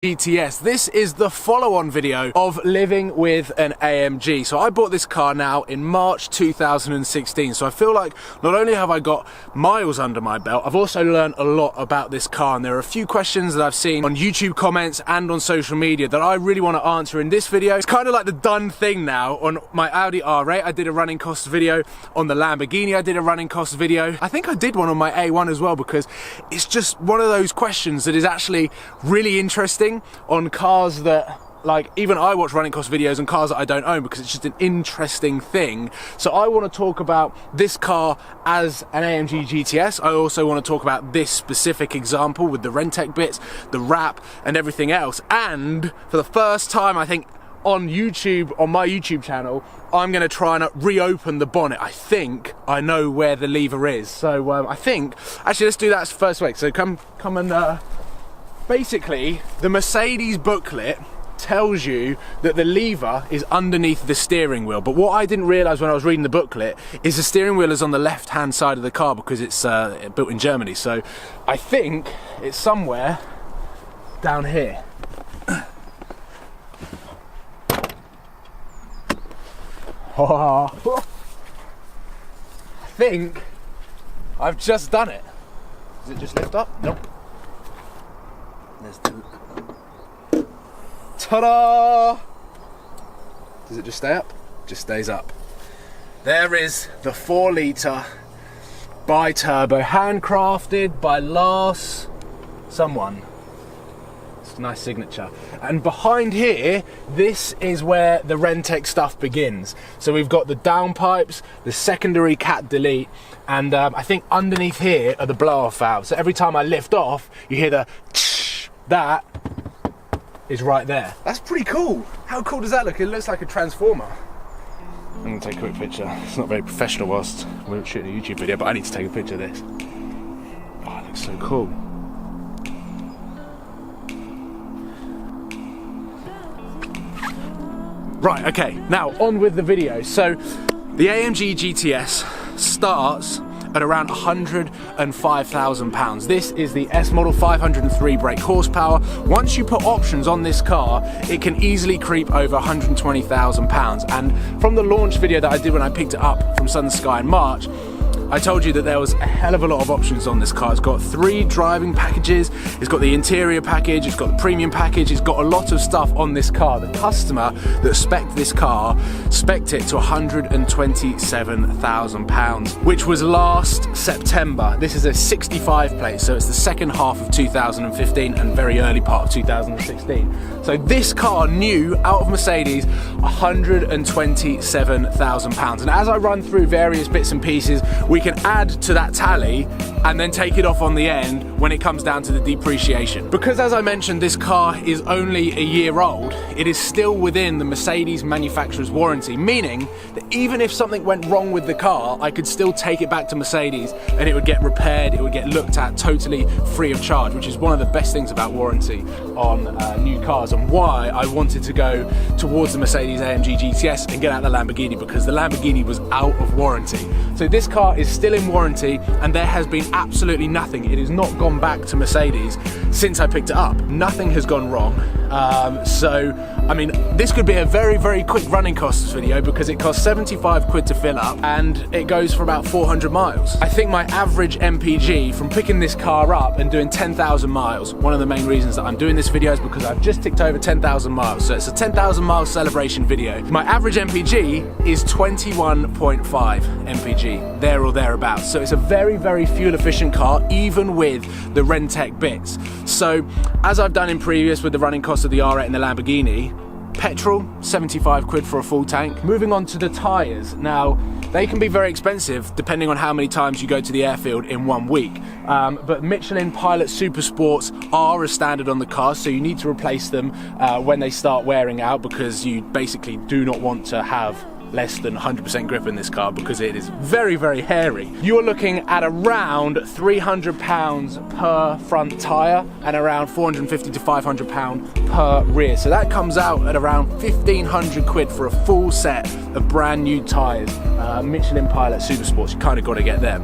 GT-S. This is the follow-on video of living with an AMG. So I bought this car now in March 2016. So I feel like not only have I got miles under my belt, I've also learned a lot about this car. And there are a few questions that I've seen on YouTube comments and on social media that I really want to answer in this video. It's kind of like the done thing now. On my Audi R8, I did a running costs video. On the Lamborghini, I did a running costs video. I think I did one on my A1 as well, because it's just one of those questions that is actually really interesting on cars that, like, even I watch running cost videos on cars that I don't own because it's just an interesting thing. So I want to talk about this car as an AMG GT-S. I also want to talk about this specific example with the Renntech bits, the wrap and everything else. And for the first time, I think, on YouTube, on my YouTube channel, I'm going to try and reopen the bonnet. I think I know where the lever is. So I think, actually, let's do that first way. So come and... Basically, the Mercedes booklet tells you that the lever is underneath the steering wheel, but what I didn't realise when I was reading the booklet is the steering wheel is on the left-hand side of the car because it's built in Germany. So I think it's somewhere down here. I think I've just done it. Does it just lift up? Nope. There's the... Ta-da! Does it just stay up? Just stays up. There is the 4-litre bi-turbo, handcrafted by Lars someone. It's a nice signature. And behind here, this is where the Renntech stuff begins. So we've got the downpipes, the secondary cat delete, and I think underneath here are the blow-off valves. So every time I lift off, you hear the that is right there. That's pretty cool. How cool does that look? It looks like a transformer. I'm gonna take a quick picture. It's not very professional whilst we're shooting a YouTube video, but I need to take a picture of this. Oh, it looks so cool. Right, okay, now on with the video. So the AMG GT-S starts at around £105,000. This is the S model, 503 brake horsepower. Once you put options on this car, it can easily creep over £120,000. And from the launch video that I did when I picked it up from Sun Sky in March, I told you that there was a hell of a lot of options on this car. It's got 3 driving packages, it's got the interior package, it's got the premium package, it's got a lot of stuff on this car. The customer that spec'd this car spec'd it to £127,000, which was last September. This is a 65 plate, so it's the second half of 2015 and very early part of 2016. So this car new out of Mercedes, £127,000. And as I run through various bits and pieces, we can add to that tally and then take it off on the end when it comes down to the depreciation. Because as I mentioned, this car is only a year old, it is still within the Mercedes manufacturer's warranty, meaning that even if something went wrong with the car, I could still take it back to Mercedes and it would get repaired, it would get looked at totally free of charge, which is one of the best things about warranty on new cars, and why I wanted to go towards the Mercedes AMG GT-S and get out the Lamborghini, because the Lamborghini was out of warranty. So this car is still in warranty and there has been absolutely nothing. It has not gone back to Mercedes since I picked it up. Nothing has gone wrong. So, I mean, this could be a very, very quick running costs video because it costs 75 quid to fill up and it goes for about 400 miles. I think my average MPG from picking this car up and doing 10,000 miles, one of the main reasons that I'm doing this video is because I've just ticked over 10,000 miles. So it's a 10,000 mile celebration video. My average MPG is 21.5 MPG, there or thereabouts. So it's a very, very fuel efficient car, even with the Renntech bits. So as I've done in previous with the running cost of the R8 and the Lamborghini, petrol, 75 quid for a full tank. Moving on to the tyres. Now, they can be very expensive depending on how many times you go to the airfield in 1 week. But Michelin Pilot Super Sports are a standard on the car, so you need to replace them when they start wearing out, because you basically do not want to have less than 100% grip in this car because it is very, very hairy. You're looking at around £300 per front tyre and around £450 to £500 per rear. So that comes out at around 1,500 quid for a full set of brand new tyres. Michelin Pilot Super Sports, you kind of got to get them.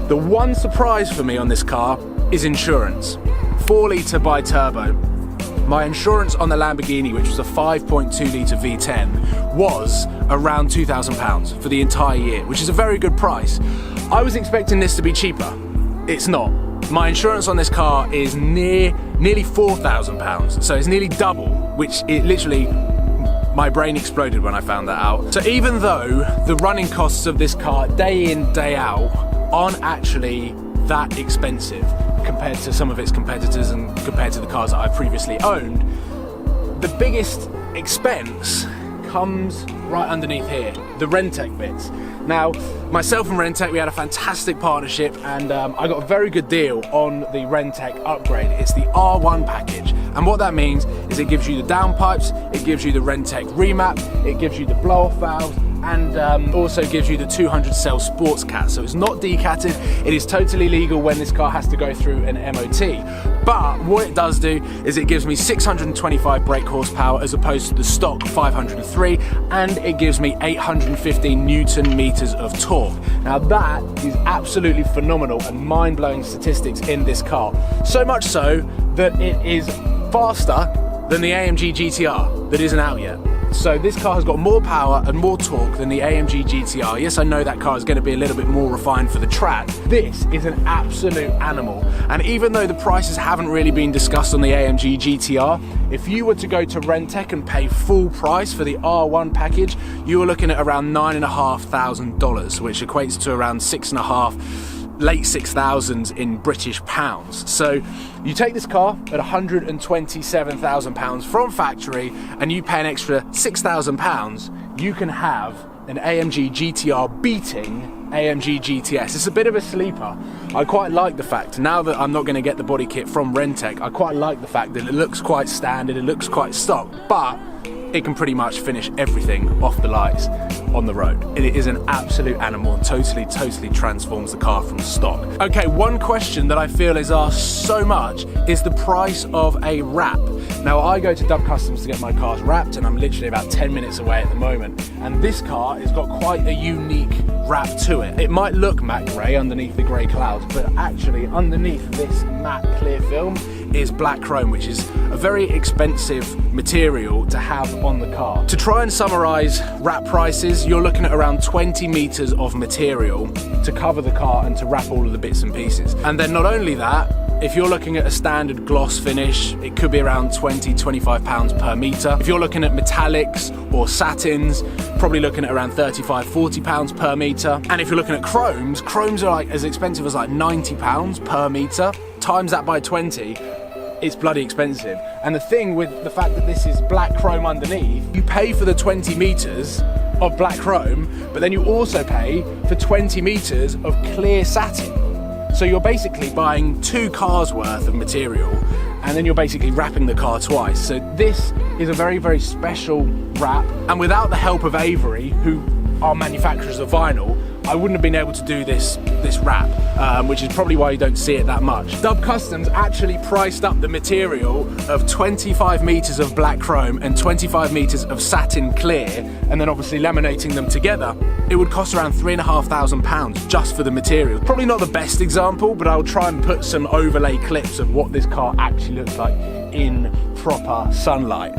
The one surprise for me on this car is insurance. 4-litre bi-turbo. my insurance on the Lamborghini, which was a 5.2 litre V10, was around £2,000 for the entire year, which is a very good price. I was expecting this to be cheaper. It's not. My insurance on this car is nearly £4,000, so it's nearly double, which it literally, my brain exploded when I found that out. So even though the running costs of this car day in, day out aren't actually that expensive compared to some of its competitors and compared to the cars that I've previously owned, the biggest expense comes right underneath here, the Renntech bits. Now, myself and Renntech, we had a fantastic partnership, and I got a very good deal on the Renntech upgrade. It's the R1 package, and what that means is it gives you the downpipes, it gives you the Renntech remap, it gives you the blow-off valves, and also gives you the 200 cell sports cat. So it's not decatted, it is totally legal when this car has to go through an MOT. But what it does do is it gives me 625 brake horsepower as opposed to the stock 503, and it gives me 815 Newton meters of torque. Now that is absolutely phenomenal and mind-blowing statistics in this car. So much so that it is faster than the AMG GT-R that isn't out yet. So this car has got more power and more torque than the AMG GT-R. Yes, I know that car is going to be a little bit more refined for the track. This is an absolute animal. And even though the prices haven't really been discussed on the AMG GT-R, if you were to go to Renntech and pay full price for the R1 package, you were looking at around $9,500, which equates to around late 6,000s in British pounds. So you take this car at £127,000 from factory and you pay an extra £6,000, you can have an AMG GT-R beating AMG GT-S. It's a bit of a sleeper. I quite like the fact, now that I'm not going to get the body kit from Renntech, I quite like the fact that it looks quite standard, it looks quite stock, but it can pretty much finish everything off the lights on the road. It is an absolute animal and totally transforms the car from stock. Okay, one question that I feel is asked so much is the price of a wrap. Now, I go to Dub Customs to get my cars wrapped, and I'm literally about 10 minutes away at the moment. And this car has got quite a unique wrap to it. It might look matte grey underneath the grey clouds, but actually underneath this matte clear film is black chrome, which is a very expensive material to have on the car. To try and summarise wrap prices, you're looking at around 20 metres of material to cover the car and to wrap all of the bits and pieces. And then not only that, if you're looking at a standard gloss finish, it could be around £20–25 per metre. If you're looking at metallics or satins, probably looking at around £35–40 per metre. And if you're looking at chromes are like as expensive as like £90 per metre. Times that by 20, it's bloody expensive. And the thing with the fact that this is black chrome underneath, you pay for the 20 metres of black chrome, but then you also pay for 20 metres of clear satin. So you're basically buying 2 cars worth of material, and then you're basically wrapping the car twice. So this is a very special wrap, and without the help of Avery, who are manufacturers of vinyl, I wouldn't have been able to do this wrap, which is probably why you don't see it that much. Dub Customs actually priced up the material of 25 metres of black chrome and 25 metres of satin clear, and then obviously laminating them together. It would cost around £3,500 just for the material. Probably not the best example, but I'll try and put some overlay clips of what this car actually looks like in proper sunlight.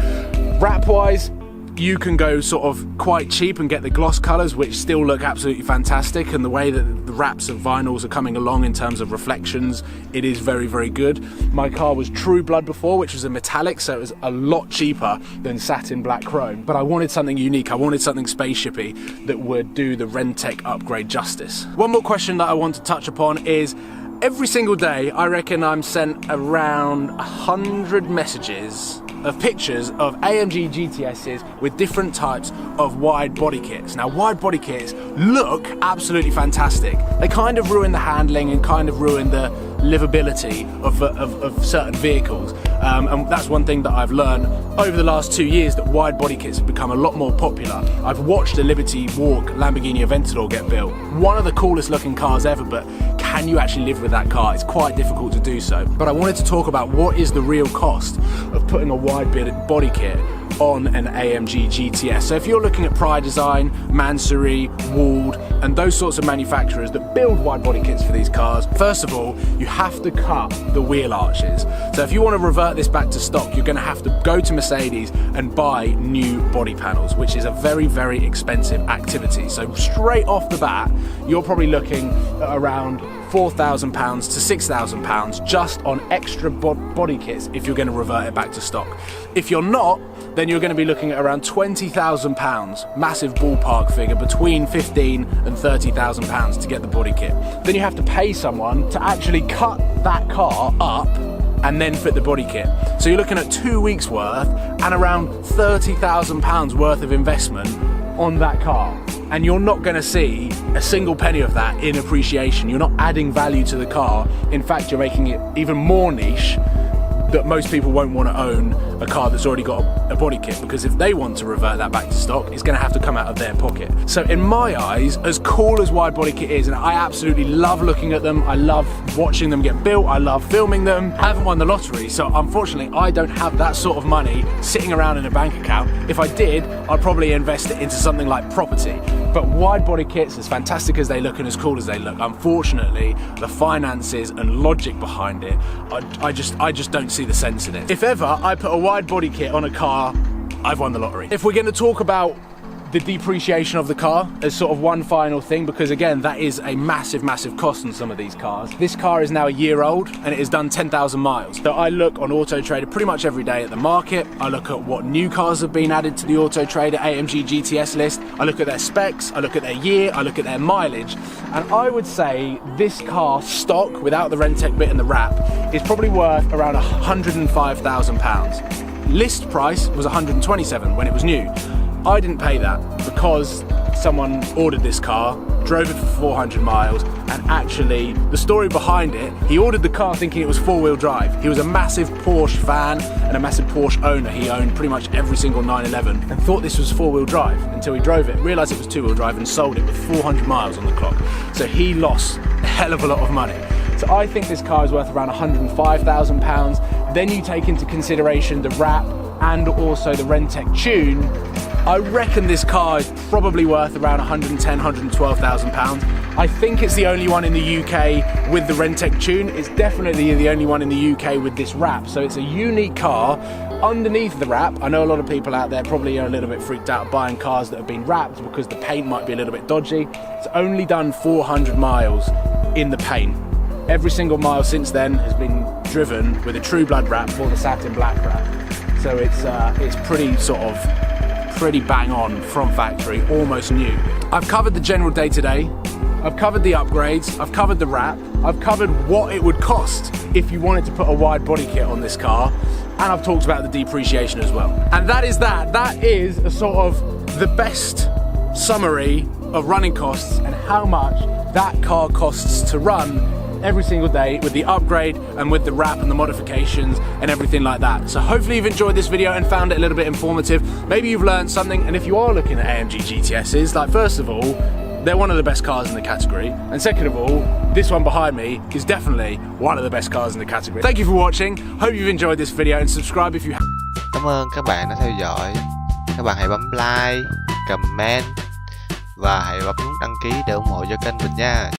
Wrap-wise, you can go sort of quite cheap and get the gloss colours, which still look absolutely fantastic, and the way that the wraps of vinyls are coming along in terms of reflections, it is very good. My car was True Blood before, which was a metallic, so it was a lot cheaper than satin black chrome, but I wanted something unique, I wanted something spaceshipy that would do the Renntech upgrade justice. One more question that I want to touch upon is, every single day I reckon I'm sent around 100 messages of pictures of AMG GT-S's with different types of wide body kits. Now, wide body kits look absolutely fantastic. They kind of ruin the handling and kind of ruin the livability of certain vehicles. And that's one thing that I've learned over the last 2 years, that wide body kits have become a lot more popular. I've watched a Liberty Walk Lamborghini Aventador get built. One of the coolest looking cars ever, but can you actually live with that car? It's quite difficult to do so. But I wanted to talk about what is the real cost of putting a wide body kit on an AMG GT-S. So if you're looking at Pride Design, Mansory, Wald, and those sorts of manufacturers that build wide body kits for these cars, first of all, you have to cut the wheel arches. So if you want to revert this back to stock, you're going to have to go to Mercedes and buy new body panels, which is a very, very expensive activity. So straight off the bat, you're probably looking at around £4,000 to £6,000 just on extra body kits if you're going to revert it back to stock. If you're not, then you're going to be looking at around £20,000, massive ballpark figure, between £15,000 and £30,000 to get the body kit. Then you have to pay someone to actually cut that car up and then fit the body kit. So you're looking at 2 weeks worth and around £30,000 worth of investment on that car. And you're not going to see a single penny of that in appreciation. You're not adding value to the car. In fact, you're making it even more niche, that most people won't want to own a car that's already got a body kit, because if they want to revert that back to stock, it's going to have to come out of their pocket. So in my eyes, as cool as wide body kit is, and I absolutely love looking at them, I love watching them get built, I love filming them, I haven't won the lottery, so unfortunately I don't have that sort of money sitting around in a bank account. If I did, I'd probably invest it into something like property. But wide body kits, as fantastic as they look and as cool as they look, unfortunately the finances and logic behind it, I just don't see the sense in it. If ever I put a wide body kit on a car, I've won the lottery. If we're going to talk about the depreciation of the car as sort of one final thing, because again, that is a massive, massive cost on some of these cars. This car is now a year old and it has done 10,000 miles. So I look on Auto Trader pretty much every day at the market. I look at what new cars have been added to the Auto Trader AMG GT-S list. I look at their specs, I look at their year, I look at their mileage. And I would say this car stock, without the Renntech bit and the wrap, is probably worth around £105,000. List price was 127 when it was new. I didn't pay that because someone ordered this car, drove it for 400 miles, and actually, the story behind it, he ordered the car thinking it was four-wheel drive. He was a massive Porsche fan and a massive Porsche owner. He owned pretty much every single 911 and thought this was four-wheel drive until he drove it, realised it was two-wheel drive and sold it with 400 miles on the clock. So he lost a hell of a lot of money. So I think this car is worth around £105,000. Then you take into consideration the wrap and also the Renntech tune. I reckon this car is probably worth around £110,000, £112,000. I think it's the only one in the UK with the Renntech tune. It's definitely the only one in the UK with this wrap. So it's a unique car. Underneath the wrap, I know a lot of people out there probably are a little bit freaked out buying cars that have been wrapped because the paint might be a little bit dodgy. It's only done 400 miles in the paint. Every single mile since then has been driven with a True Blood wrap or the satin black wrap. So it's pretty bang on from factory, almost new. I've covered the general day-to-day, I've covered the upgrades, I've covered the wrap, I've covered what it would cost if you wanted to put a wide body kit on this car, and I've talked about the depreciation as well. And that is a sort of the best summary of running costs and how much that car costs to run every single day with the upgrade and with the wrap and the modifications and everything like that. So hopefully you've enjoyed this video and found it a little bit informative. Maybe you've learned something, and if you are looking at AMG GT-Ss, like, first of all, they're one of the best cars in the category, and second of all, this one behind me is definitely one of the best cars in the category. Thank you for watching, hope you've enjoyed this video, and subscribe if you have. Cảm ơn các bạn đã theo dõi. Các bạn hãy bấm like, comment và hãy bấm nút đăng ký để ủng hộ cho kênh mình nha.